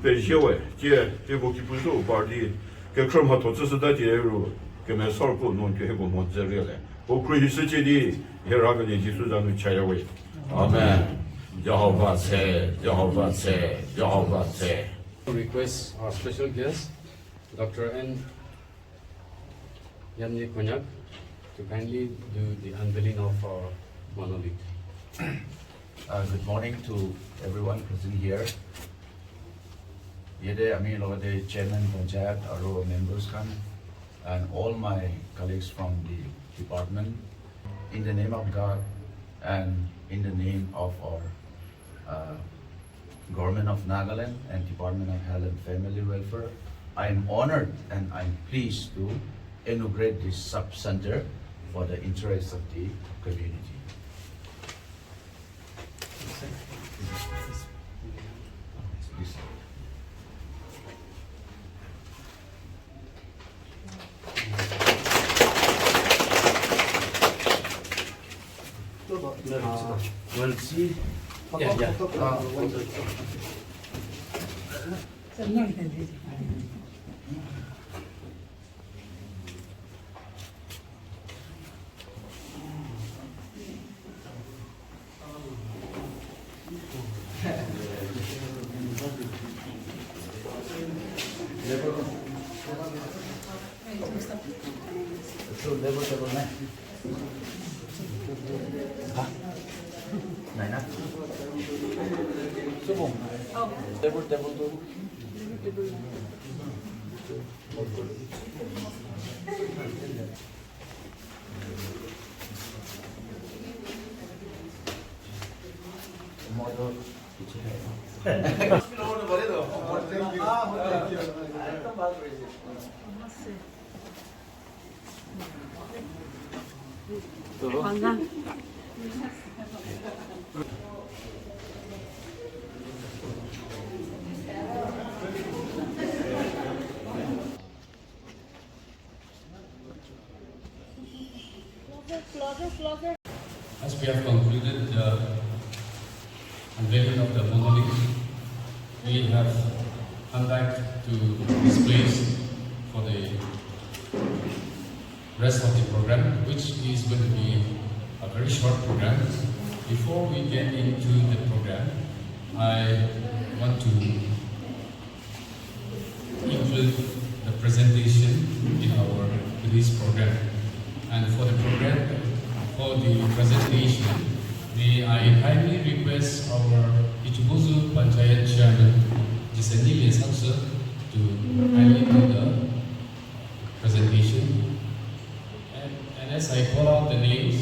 北协会接这个基本手把的给克么投资是在这路给们少过弄这个么子来，我可以世界的也让个年纪数让你吃一位，阿门。要好发财，要好发财，要好发财。Request our special guest, Dr. N. Yanni Konyak, to kindly do the unveiling of our monolith. Good morning to everyone present here. Yede ami logade chairman panchayat aro members kan and all my colleagues from the department. In the name of God and in the name of our Government of Nagaland and Department of Health and Family Welfare, I am honored and I'm pleased to inaugurate this sub-center for the interest of the community. Please. We'll see. Yeah. So level na. Ha? Nine na? Subong. Level two. Model. Hanggang. As we have concluded the unveiling of the monolith, we have come back to this place for the rest of the program, which is going to be a very short program. Before we get into the program, I want to include the presentation in our release program. And for the program, for the presentation, I kindly request our Ichibuzu Panchayat Chairman, Jisanili Saksa, to kindly do the presentation. And as I call out the names,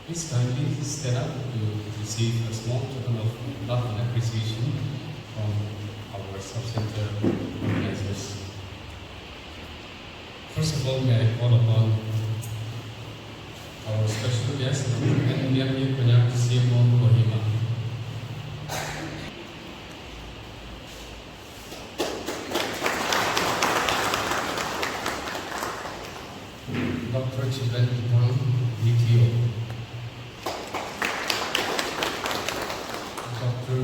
please kindly stand up to receive a small token of love and appreciation from our sub-center organizers. First of all, may I call upon our special guest, Dr. Yanni Konyak Simon Kohima. Dr. Chiben Kitang, DTO. Dr.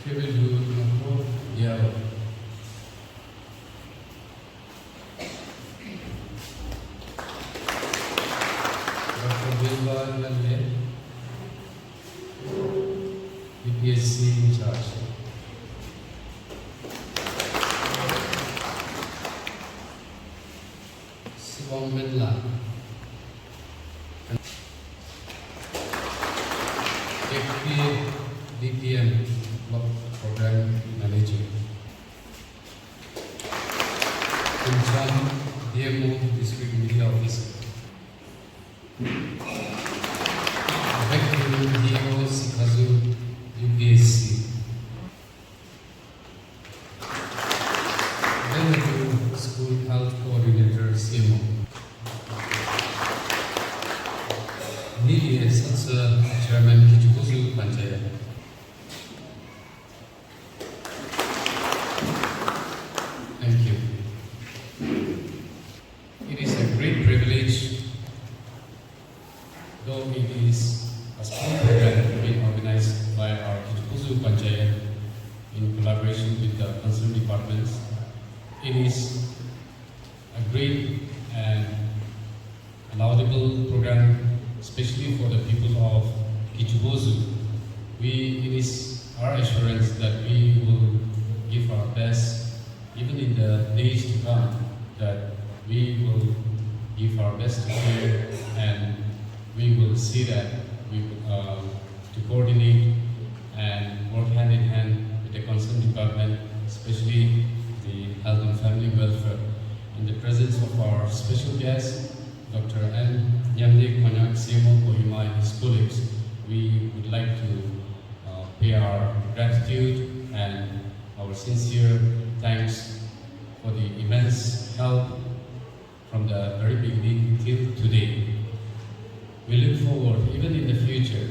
Kirilu Nako Yaro. Dr. Bilba Lalle, BPSC in charge. Subong Medla. FP DPM Program Manager. Kunchan DMO District Media Officer. Vector DMO Sikazu UPSC. Venue School Health Coordinator CMO. Nili Satsa Chairman Kichibuzu Panchayat. Thank you. It is a great privilege, though it is a small program being organized by our Kichibuzu Panchayat, in collaboration with the concerned departments. It is a great and laudable program, especially for the people of Kichibozu. It is our assurance that we will give our best, even in the days to come, that we will give our best to care, and we will see that we to coordinate and work hand in hand with the concerned department, especially the health and family welfare. In the presence of our special guest, Dr. N. Nyamde Konyak, CMO Kohima, and his colleagues, we would like to pay our gratitude and our sincere thanks for the immense help from the very beginning till today. We look forward, even in the future,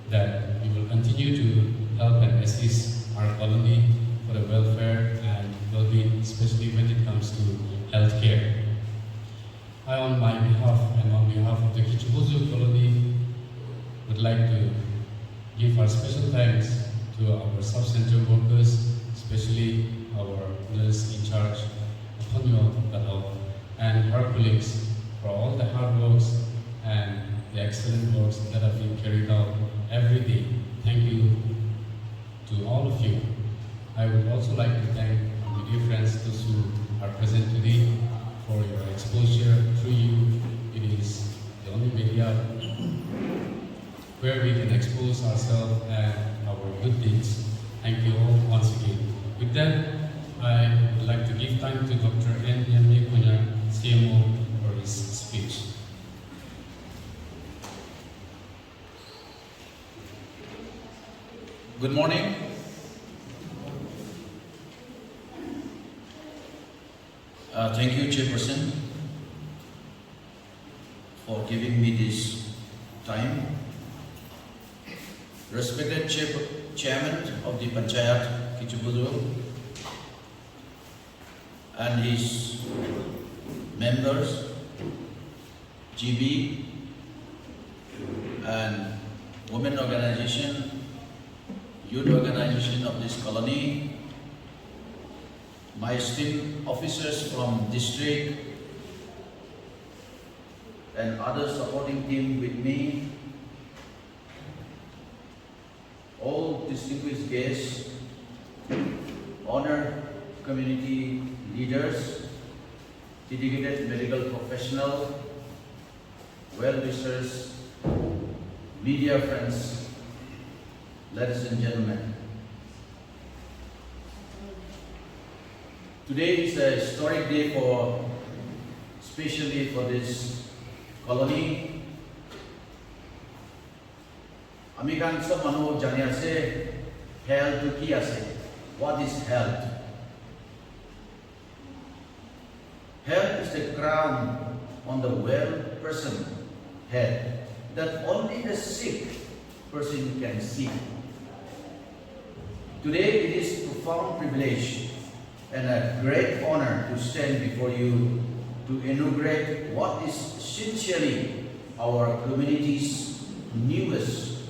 that we will continue to help and assist our colony for the welfare and well-being, especially when it comes to healthcare. I, on my behalf and on behalf of the Kichibozu colony, would like to give our special thanks to our sub-center workers, especially our nurse in charge, Antonio Gallo, and her colleagues for all the hard works and the excellent works that have been carried out every day. Thank you to all of you. I would also like to thank my dear friends, those who are present today, for your exposure. Through you, it is the only media where we can expose ourselves and our good deeds. Thank you all once again. With that, I would like to give time to Dr. N. Nyamde Konyak, CMO, for his speech. Good morning. Thank you, Chairperson, for giving me this time. Respected Chairman of the Panchayat Kichibozu and his members, GB and women organization, youth organization of this colony, my esteemed officers from district and other supporting team with me, all distinguished guests, honored community leaders, dedicated medical professionals, well-wishers, media friends, ladies and gentlemen. Today is a historic day especially for this colony. Amikan sab manu jani ase health ki ase. What is health? Health is the crown on the well person head that only the sick person can see. Today it is profound privilege and a great honor to stand before you to inaugurate what is essentially our community's newest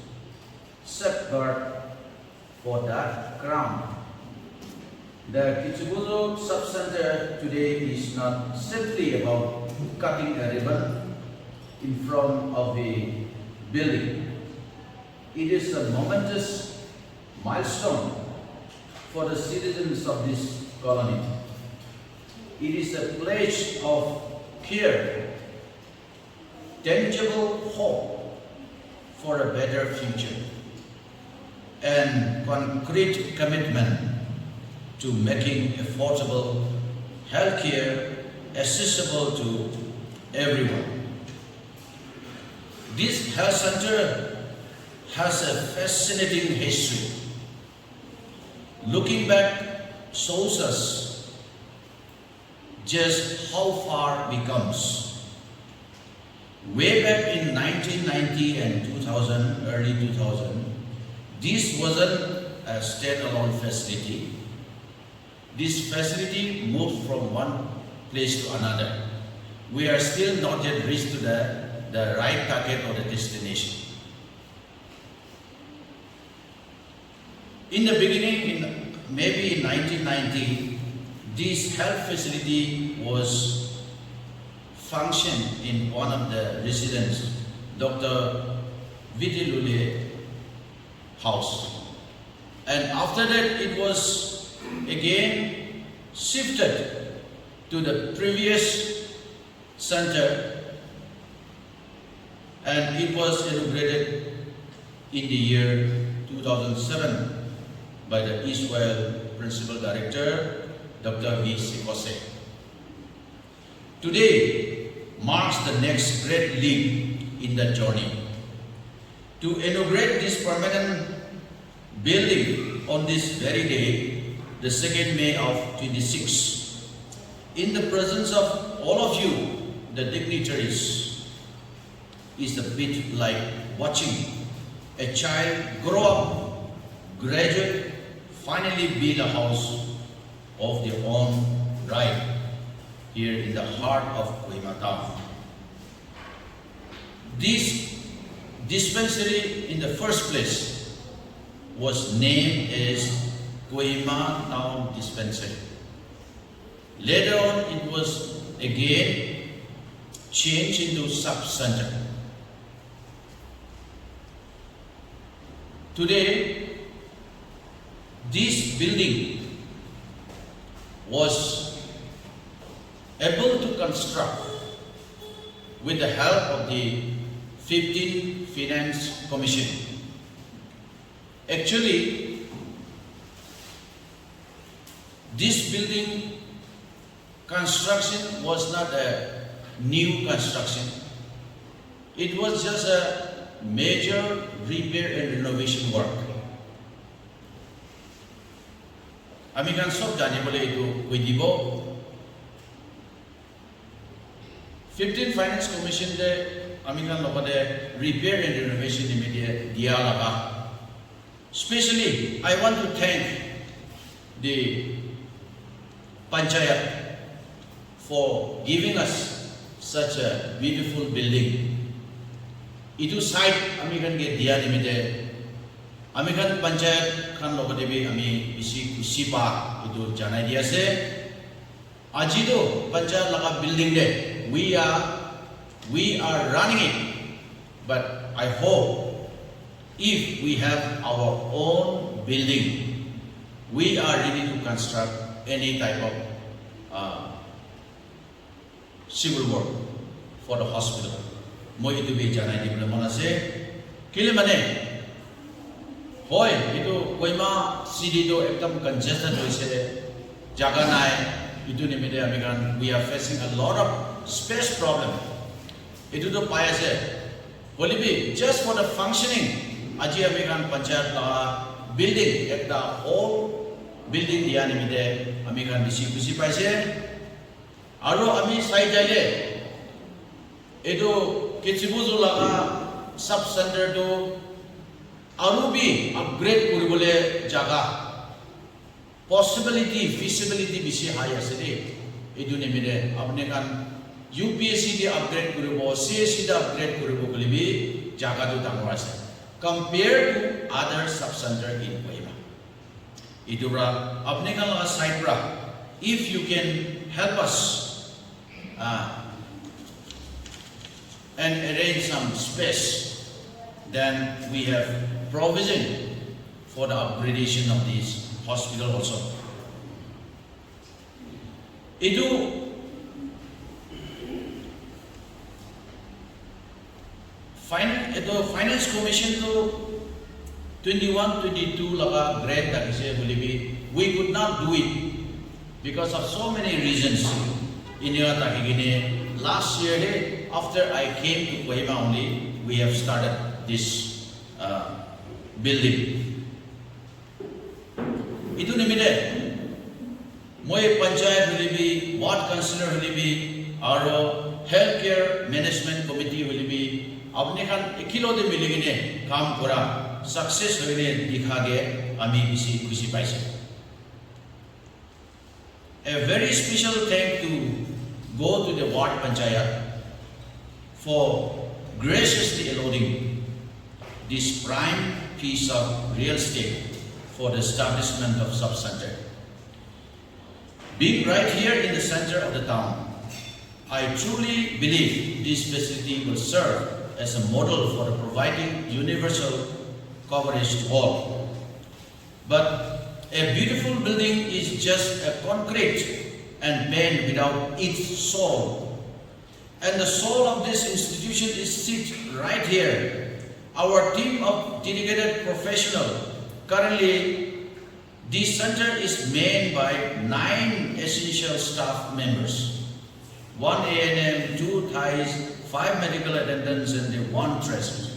safeguard for that crown. The Kichibozu Sub-Center today is not simply about cutting a ribbon in front of the building. It is a momentous milestone for the citizens of this colony. It is a pledge of care, tangible hope for a better future, and concrete commitment to making affordable healthcare accessible to everyone. This health center has a fascinating history. Looking back shows us just how far we come. Way back in 1990 and 2000, early 2000, this wasn't a standalone facility. This facility moved from one place to another. We are still not yet reached to the right target or the destination. In the beginning, maybe in 1990, this health facility was functioned in one of the residents, Dr. Vidilule house. And after that, it was again shifted to the previous center, and it was inaugurated in the year 2007 by the Eastwell Principal Director, Dr. V. Sikose. Today marks the next great leap in that journey. To inaugurate this permanent building on this very day, the 2nd May of 26, in the presence of all of you, the dignitaries, is a bit like watching a child grow up, graduate, finally build a house of their own right here in the heart of Kohima town. This dispensary in the first place was named as Kohima Town Dispensary. Later on, it was again changed into sub-center. Today, this building was able to construct with the help of the 15th Finance Commission. Actually, this building construction was not a new construction. It was just a major repair and renovation work. Ami kan sob jane bole itu koi dibo 15 Finance Commission de ami kan lobade repair and renovation immediate dia laga. Especially, I want to thank the Panchayat for giving us such a beautiful building. Itu site ami kan ge dia nimite ami kan Panchayat kan lobade bi ami bisi kusi pa itu janai dia se aji do Panchayat laga building de we are running it, but I hope if we have our own building, we are ready to construct any type of civil work for the hospital. Moi itu be janai di mana se kile mane hoy itu Kohima city do ekdam congested hoise jaga nai itu nimite amikan we are facing a lot of space problem. Itu to paya se holibi just for the functioning aji amikan Panchayat la building ekta whole building dia nimite amikan bisi kusi paise aro ami sai jaile edo Kichibuzo laga sub center to aro bi upgrade kuribole jaga possibility feasibility bisi high aside edu nimite apne kan UPSC de upgrade kuribo CSC de upgrade kuribo kulibi jaga do tangor ase compared to other sub center in Kohima. Idura apne kan laga side ra if you can help us and arrange some space, then we have provision for the upgradation of this hospital also. Itu Finance Commission to 21-22 laga grant that we could not do it because of so many reasons. Last year, after I came to Kohima only, we have started this building. Itu nimide, moi Panchayat hulibi, ward councillor hulibi, aro healthcare management committee hulibi. अपने खान एकिलो दे मिलेगिने काम करा success होइने दिखागे आमी BC खुशी पाइसे. A very special thank to go to the ward Panchayat for graciously allotting this prime piece of real estate for the establishment of sub-center. Being right here in the center of the town, I truly believe this facility will serve as a model for providing universal coverage to all. But a beautiful building is just a concrete and paint without its soul. And the soul of this institution is sit right here. Our team of dedicated professionals. Currently, this center is made by 9 essential staff members. 1 A&M, 2 Thais, 5 medical attendants, and 1 tracer.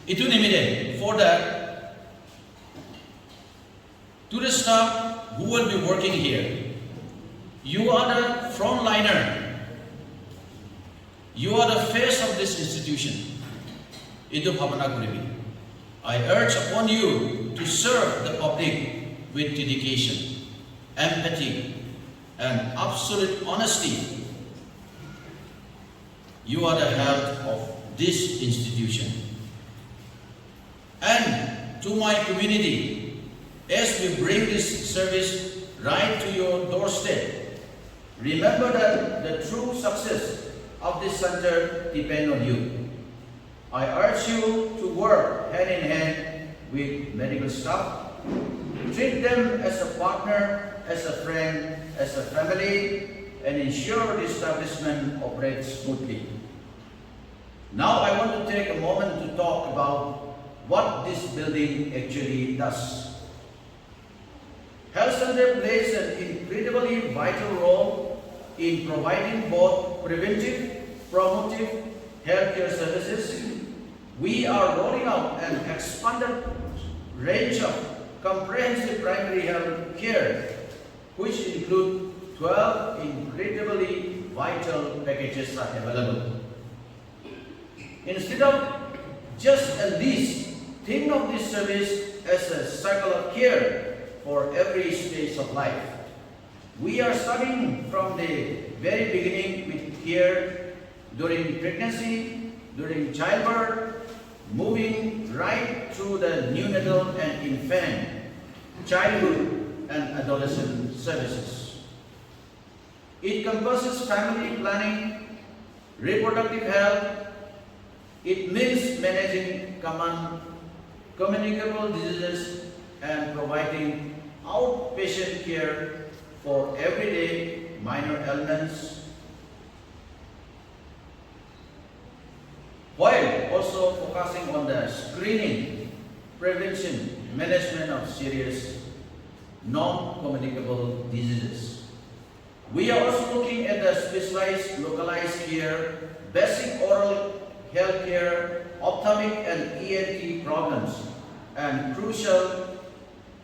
Itu nimide. For that, to the staff who will be working here, you are the frontliner. You are the face of this institution. Itu bhavana kuribi. I urge upon you to serve the public with dedication, empathy, and absolute honesty. You are the health of this institution. And to my community, as we bring this service right to your doorstep, remember that the true success of this center depends on you. I urge you to work hand in hand with medical staff. Treat them as a partner, as a friend, as a family, and ensure the establishment operates smoothly. Now I want to take a moment to talk about what this building actually does. Health Center plays an incredibly vital role in providing both preventive, promotive healthcare services. We are rolling out an expanded range of comprehensive primary health care, which include 12 incredibly vital packages are available. Instead of just a list, think of this service as a cycle of care for every stage of life. We are starting from the very beginning with care during pregnancy, during childbirth, moving right through the neonatal and infant, childhood, and adolescent services. It encompasses family planning, reproductive health. It means managing communicable diseases and providing outpatient care for everyday minor ailments, while also focusing on the screening, prevention, management of serious non-communicable diseases. We are also looking at the specialized localized care, basic oral health care, ophthalmic and ENT problems, and crucial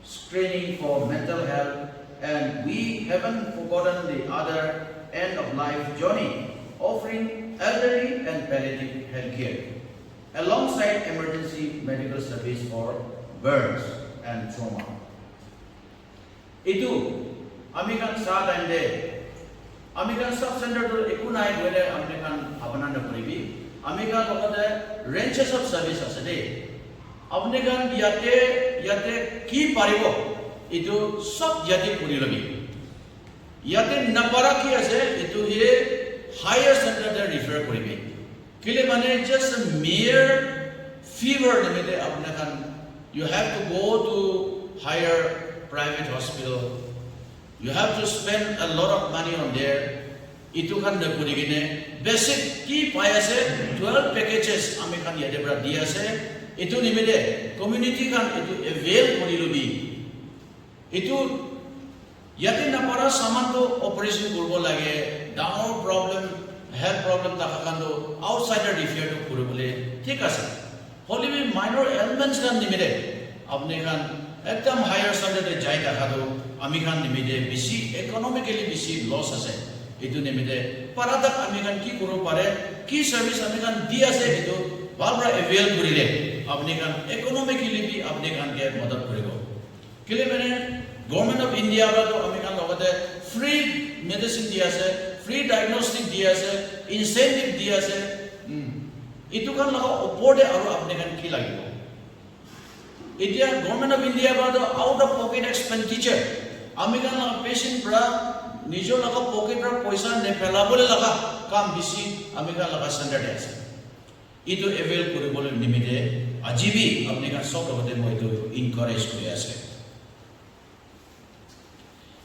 screening for mental health. And we haven't forgotten the other end-of-life journey, offering elderly and palliative health care, alongside emergency medical service for burns and trauma. Itu, American saat ande, American sub-center to ekunai wele American abana na puribi, American lokade ranges of service asade, American yate ki paribo, itu sab yate purilabi, yate napara ki ase itu ye higher center there refer koribi. Kile mane just a mere fever nimete American, you have to go to higher private hospital. You have to spend a lot of money on there. Itu kan na kurigine basic ki payase 12 packages American yadebra diase. Itu nimede community kan itu avail korilubi. Itu yate na para saman to operation kurbo lage down problem health problem takakando outsider refer to kuribole thik ase. Holy minor ailments kan nimede apne kan ekdam higher standard jai takado amikan nimede bisi economically bisi loss ase. Itu nimede paradak amikan ki kuru pare ki service amikan dia se itu balbra avail kurile apne kan economically bi apne kan ke madad kuribo. Kile mane government of India ba to amikan logate free medicine dia se, free diagnostic dia se, incentive dia se. Itu kan laga opode aru apne kan ki lagibo. India, Government of India about the out-of-pocket expenditure. American patient bra, nijo laga pocket bra poisa ne pela bole laga kam bisi American laga standard ase. Itu avail kori bole nimide ajibi American sok logote moi itu encourage kori ase.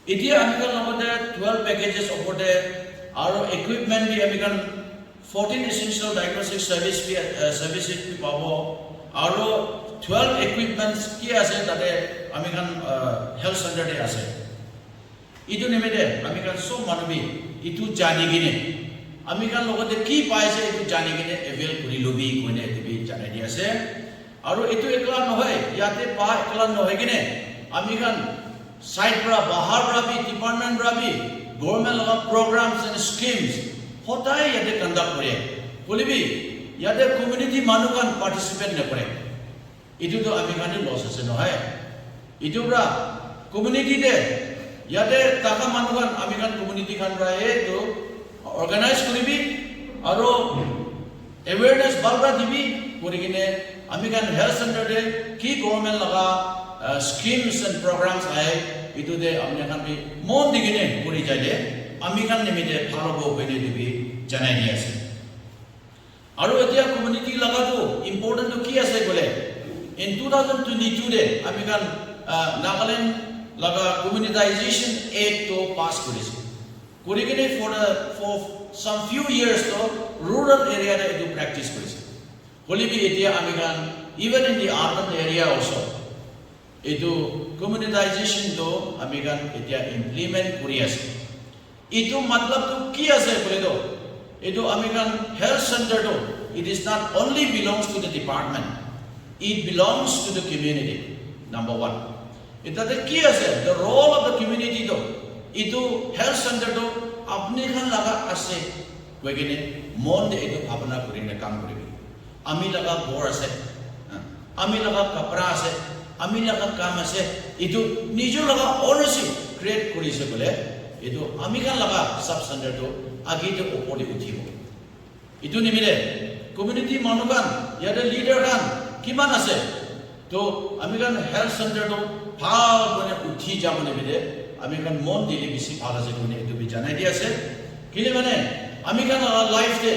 India American logote 12 packages obote aro equipment bi American 14 essential diagnostic services bi pabo aro 12 equipments ki ase tate American health center de ase. Itu nimede American so manubi itu jani gine American logote ki paise itu jani gine avail kori lobi koine tibi janai di ase. Aro itu ekla nohoy yate pa ekla nohoy gine American side pra bahar pra bi department pra bi government laga programs and schemes hotai yate conduct kore bolibi yate community manukan participate ne kore itu to American loss ase nohoy itu pra community de yate taka manukan American community kan ra to organize koribi aro awareness balra dibi korigine American health center de ki government laga schemes and programs hai itu de American bi mon digine kori jaile American nimide phalo bo hoine dibi janai di ase aro etia community laga to important to ki ase bole in 2022 de American Nagaland laga communitization act to pass korise korigine for some few years to rural area de edu practice korise holibi etia American even in the urban area also edu communitization to American etia implement kori ase itu matlab to ki ase bole to edu American health center to it is not only belongs to the department it belongs to the community number 1 इताते की असे the role of the community तो इतु health center तो अपने खान लगा असे वैगने मोन दे इतु अपना करेंगे काम करेंगे अमी लगा बोर असे अमी लगा कपड़ा असे अमी लगा काम असे इतु निजो लगा ownership create करी से बोले इतु अमी खान लगा सब center तो आगे तो ऊपर ले उठी हो इतु नहीं मिले community मानुकान या the leader कान किमान असे तो American health center तो भाव कोने उठी जामने बिले American mon दिले बिसी भाला से कोने इतु बिचाने दिया से किले मने American life दे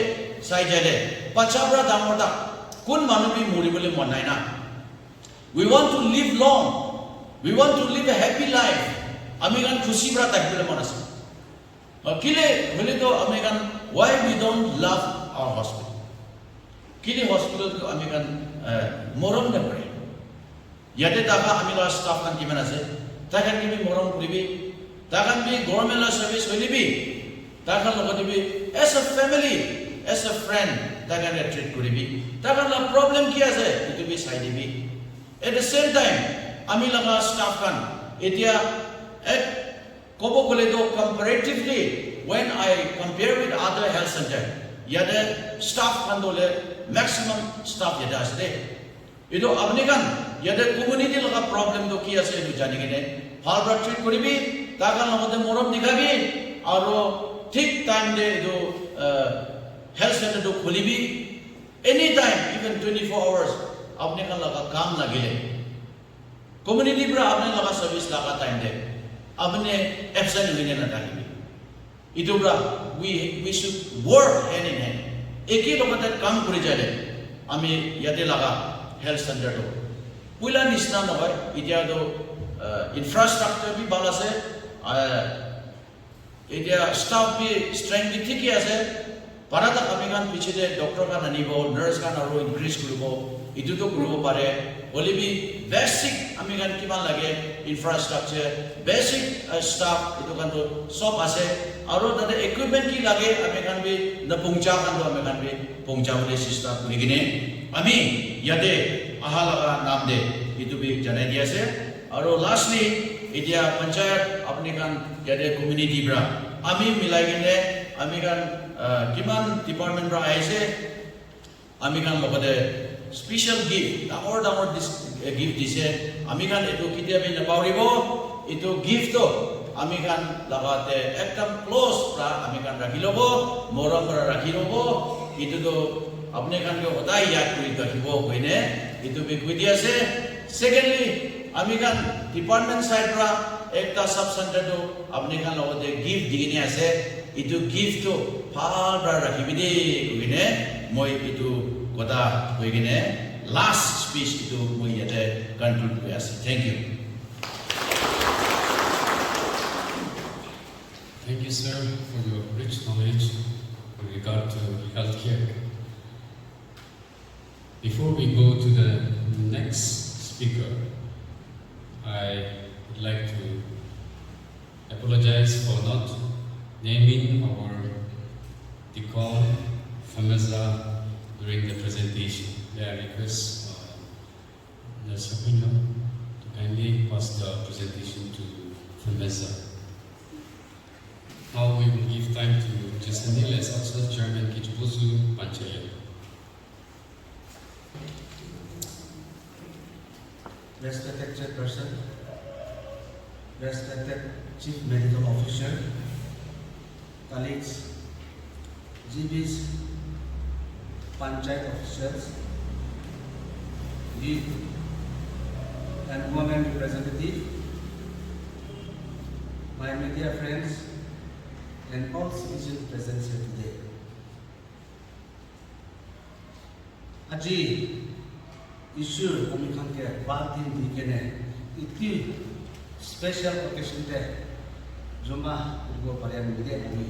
साइ जाले पचाबरा दामोटा कुन मानुबी मुरी बोले मनाई ना we want to live long we want to live a happy life American खुशी बरा तक बोले मनस किले बोले तो American why we don't love our hospital किले hospital तो American मोरम ने पड़े yate taka amila staff kan kimana ase takan kimi morom kuribi takan bi government service hoilibi takan logodibi as a family as a friend takan treat kuribi takan la problem ki ase itu bi sai dibi at the same time amila ka staff kan etia ek kobo kole do comparatively when I compare with other health center yate staff kan dole maximum staff yada ase itu apne kan yade community laga problem to ki ase edu jani gine hal bra treat koribi takan logote morom dikhabi aro thik time de edu health center to kholibi anytime even 24 hours apne kan laga kaam lagile community bra apne laga service laga time de apne absent hoine na thakibi itu bra we should work hand in hand eki logote kaam kori jale ami yate laga health center to puila nisna nohoy itia do infrastructure bi bala se itia staff bi strength bi thiki ase parata kamigan piche de doctor kan anibo nurse kan aro increase kuribo itu to kuribo pare holibi basic amigan kiman lage infrastructure basic staff itu kan to sob ase aro tade equipment ki lage amigan bi na pungcha kan to amigan bi pungcha bole system kurigine ami yade ahalaga naam de itu bi janai dia se aro lastly idia panchayat apni kan yade community bra ami milai gine ami kan kiman department bra aise ami kan logode special gift damor gift dise ami kan etu kitia bi na pauribo itu gift to ami kan lagate ekdam close pra ami kan rakhilobo moram pra rakhilobo itu to apne kan ke hodai yad kori rakhibo koine itu bi koi dia se Secondly, Amikan department side ra ekta sub center to Amikan logote gift digini ase. Itu gift to phal ra rakhibide kugine moi itu kota kugine last speech itu moi yate conclude kuri ase. Thank you. Thank you, sir, for your rich knowledge with regard to healthcare. Before we go to the next speaker, I would like to apologize for not naming our Tikal Fameza during the presentation. May I request Nurse Sapino to kindly pass the presentation to Fameza. Now we will give time to Jason as also Chairman Kichibuzu Panchayat. Respected Chairperson, respected Chief Medical Officer, colleagues, GBs, Panchayat officials, youth and women representative, my media friends, and all citizens present here today. Aji, issue Amikan ke batin di kene iti special occasion te Juma urgo parian bide ami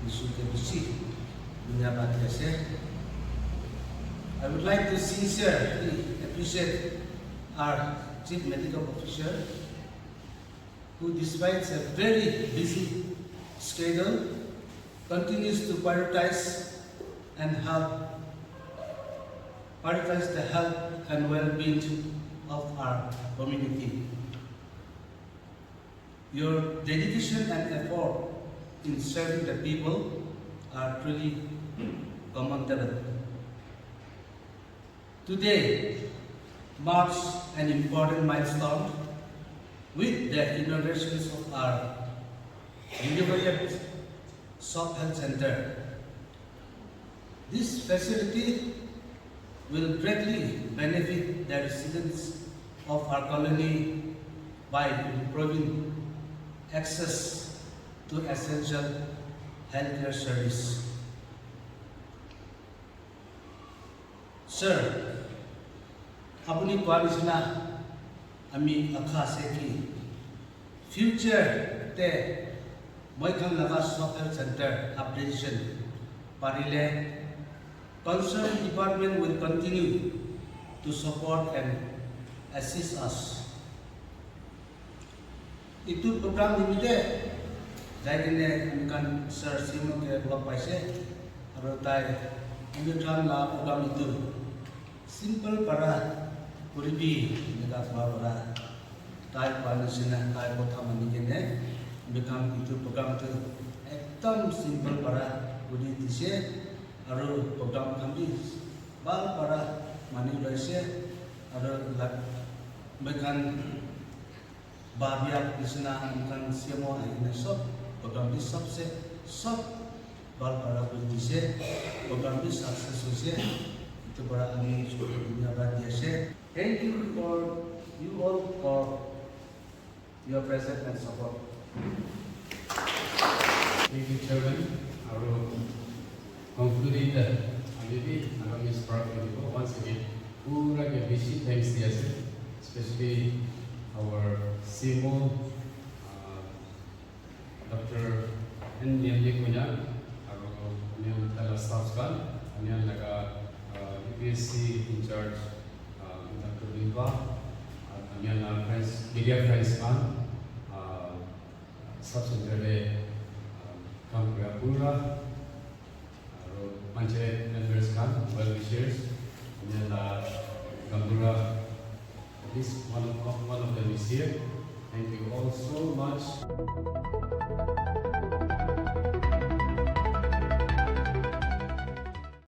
issue ke bisi dunia batin se. I would like to sincerely appreciate our Chief Medical Officer who, despite a very busy schedule, continues to prioritize the health and well-being of our community. Your dedication and effort in serving the people are truly commendable. Today marks an important milestone with the inauguration of our University Soft Health Center. This facility will greatly benefit the residents of our colony by improving access to essential healthcare service. Sir, apuni koalisna ami akha seki future te Moikhang Laga Soft Health Center updation parile concerned department will continue to support and assist us. Itu program limite jai kene amikan sir simo ke blog paise aro tai amikan la program itu simple para kuribi nega para tai panasina tai kotha mani kene amikan itu program itu ekdam simple para kuri dise aro program kami bal para mani loise aro amikan बाबिया Krishna अंकन सेमो आइने सब programme भी सबसे सब बाल बड़ा बुद्धि से प्रोग्राम भी सक्सेस हो से तो बड़ा हमें दुनिया बात जैसे thank you for you all for your presence and support. Thank you, Chairman. I will conclude that Alibi and Miss Park once again. Who are going to thanks the especially our CMO, Dr. N. Niamdi Kunya, our Niam staff kan, Niam laga UPSC in charge, Dr. Bilba, Niam friends, media friends kan, subsidiary Kampura Pura, Panchayat members kan, well wishers, Niam Kampura. This one of them is here. Thank you all so much.